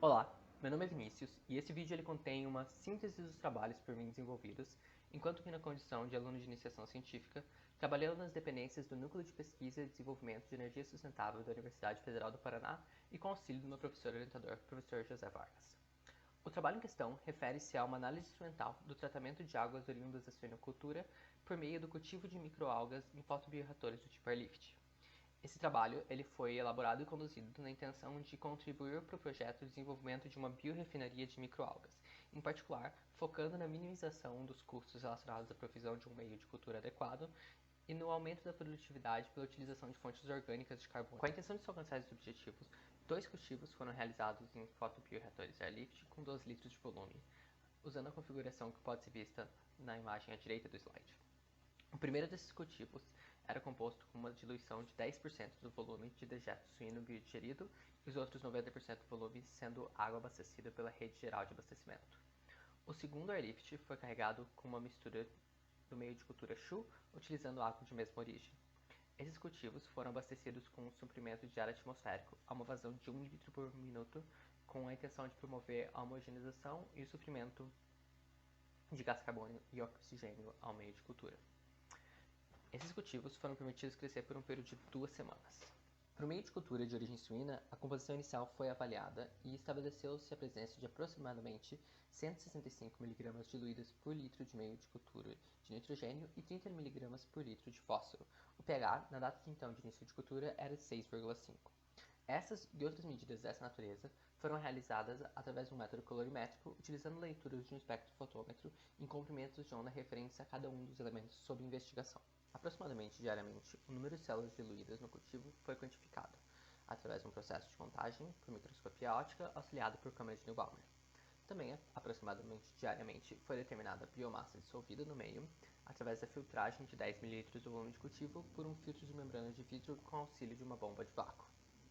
Olá, meu nome é Vinícius e esse vídeo ele contém uma síntese dos trabalhos por mim desenvolvidos, enquanto que na condição de aluno de iniciação científica, trabalhando nas dependências do Núcleo de Pesquisa e Desenvolvimento de Energia Sustentável da Universidade Federal do Paraná e com auxílio do meu professor orientador, professor José Vargas. O trabalho em questão refere-se a uma análise instrumental do tratamento de águas oriundas da suinocultura por meio do cultivo de microalgas em fotobioreatores do tipo Airlift. Esse trabalho ele foi elaborado e conduzido na intenção de contribuir para o projeto de desenvolvimento de uma biorefinaria de microalgas, em particular focando na minimização dos custos relacionados à provisão de um meio de cultura adequado e no aumento da produtividade pela utilização de fontes orgânicas de carbono. Com a intenção de se alcançar esses objetivos, 2 cultivos foram realizados em fotobioreatores Airlift com 2 litros de volume, usando a configuração que pode ser vista na imagem à direita do slide. O primeiro desses cultivos era composto com uma diluição de 10% do volume de dejeto suíno biodigerido e os outros 90% do volume sendo água abastecida pela rede geral de abastecimento. O segundo airlift foi carregado com uma mistura do meio de cultura Chu, utilizando água de mesma origem. Esses cultivos foram abastecidos com um suprimento de ar atmosférico a uma vazão de 1 litro por minuto, com a intenção de promover a homogeneização e o suprimento de gás carbônico e oxigênio ao meio de cultura. Esses cultivos foram permitidos crescer por um período de 2 semanas. Para o meio de cultura de origem suína, a composição inicial foi avaliada e estabeleceu-se a presença de aproximadamente 165 mg diluídos por litro de meio de cultura de nitrogênio e 30 mg por litro de fósforo. O pH, na data de então de início de cultura, era de 6,5. Essas e outras medidas dessa natureza foram realizadas através de um método colorimétrico, utilizando leituras de um espectrofotômetro em comprimentos de onda referentes a cada um dos elementos sob investigação. Aproximadamente diariamente, o número de células diluídas no cultivo foi quantificado, através de um processo de contagem por microscopia óptica auxiliado por câmeras de Neubauer. Também, aproximadamente diariamente, foi determinada a biomassa dissolvida no meio, através da filtragem de 10 ml do volume de cultivo por um filtro de membrana de vidro com auxílio de uma bomba de vácuo.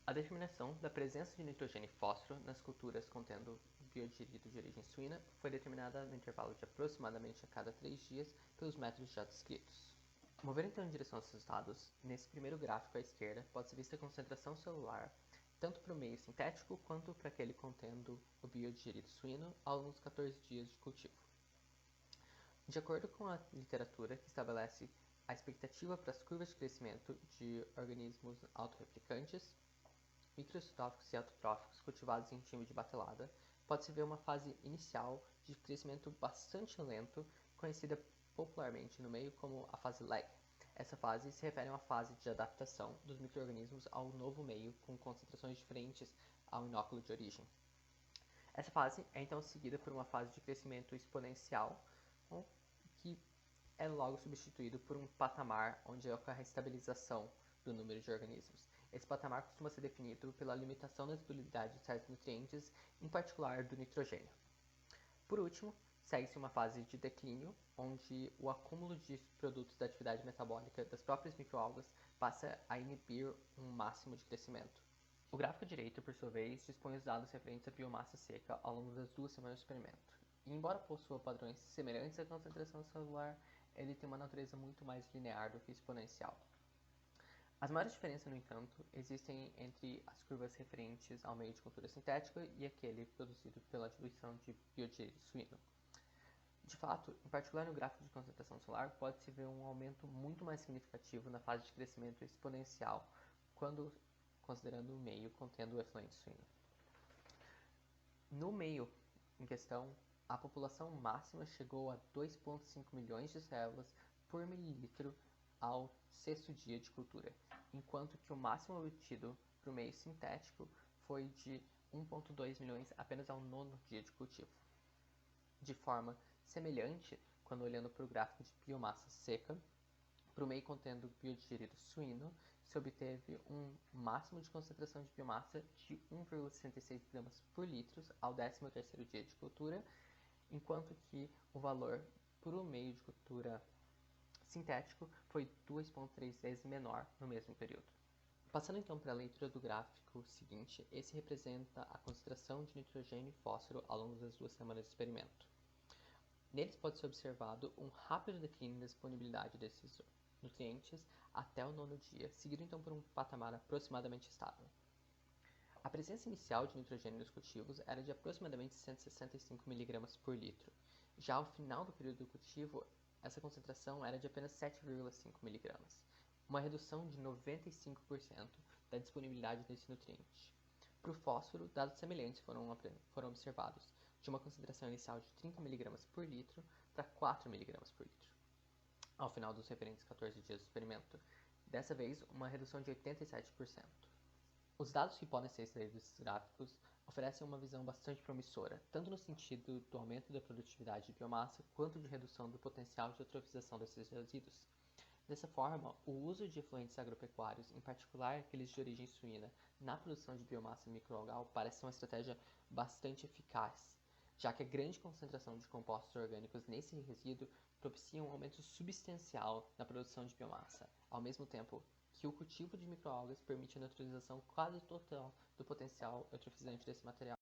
A determinação da presença de nitrogênio e fósforo nas culturas contendo biodigerido de origem suína foi determinada no intervalo de aproximadamente a cada 3 dias pelos métodos já descritos. Mover então em direção aos resultados, nesse primeiro gráfico à esquerda pode ser vista a concentração celular tanto para o meio sintético quanto para aquele contendo o biodigerido suíno ao longo dos 14 dias de cultivo. De acordo com a literatura que estabelece a expectativa para as curvas de crescimento de organismos autorreplicantes, microcitróficos e autotróficos cultivados em time de batelada, pode-se ver uma fase inicial de crescimento bastante lento, conhecida popularmente no meio como a fase lag. Essa fase se refere a uma fase de adaptação dos microrganismos ao novo meio com concentrações diferentes ao inóculo de origem. Essa fase é então seguida por uma fase de crescimento exponencial, que é logo substituído por um patamar onde ocorre a estabilização do número de organismos. Esse patamar costuma ser definido pela limitação da disponibilidade de certos nutrientes, em particular do nitrogênio. Por último, segue-se uma fase de declínio, onde o acúmulo de produtos da atividade metabólica das próprias microalgas passa a inibir um máximo de crescimento. O gráfico direito, por sua vez, dispõe os dados referentes à biomassa seca ao longo das 2 semanas de experimento. E embora possua padrões semelhantes à concentração celular, ele tem uma natureza muito mais linear do que exponencial. As maiores diferenças, no entanto, existem entre as curvas referentes ao meio de cultura sintética e aquele produzido pela diluição de biodigerido suíno. De fato, em particular no gráfico de concentração solar, pode-se ver um aumento muito mais significativo na fase de crescimento exponencial, quando considerando o meio contendo o efluente suíno. No meio em questão, a população máxima chegou a 2,5 milhões de células por mililitro ao sexto dia de cultura, enquanto que o máximo obtido para o meio sintético foi de 1,2 milhões apenas ao nono dia de cultivo. De forma semelhante, quando olhando para o gráfico de biomassa seca, para o meio contendo biodigerido suíno, se obteve um máximo de concentração de biomassa de 1,66 gramas por litro ao 13º dia de cultura, enquanto que o valor para o meio de cultura sintético foi 2,3 vezes menor no mesmo período. Passando então para a leitura do gráfico seguinte, esse representa a concentração de nitrogênio e fósforo ao longo das 2 semanas de experimento. Neles pode ser observado um rápido declínio da disponibilidade desses nutrientes até o nono dia, seguido então por um patamar aproximadamente estável. A presença inicial de nitrogênio nos cultivos era de aproximadamente 165 mg por litro. Já ao final do período do cultivo, essa concentração era de apenas 7,5 mg, uma redução de 95% da disponibilidade desse nutriente. Para o fósforo, dados semelhantes foram observados, de uma concentração inicial de 30 mg por litro para 4 mg por litro. Ao final dos referentes 14 dias do experimento, dessa vez uma redução de 87%. Os dados que podem ser extraídos desses gráficos oferecem uma visão bastante promissora, tanto no sentido do aumento da produtividade de biomassa, quanto de redução do potencial de eutrofização desses resíduos. Dessa forma, o uso de efluentes agropecuários, em particular aqueles de origem suína, na produção de biomassa microalgal parece ser uma estratégia bastante eficaz, já que a grande concentração de compostos orgânicos nesse resíduo propicia um aumento substancial na produção de biomassa, ao mesmo tempo que o cultivo de microalgas permite a neutralização quase total do potencial eutrofizante desse material.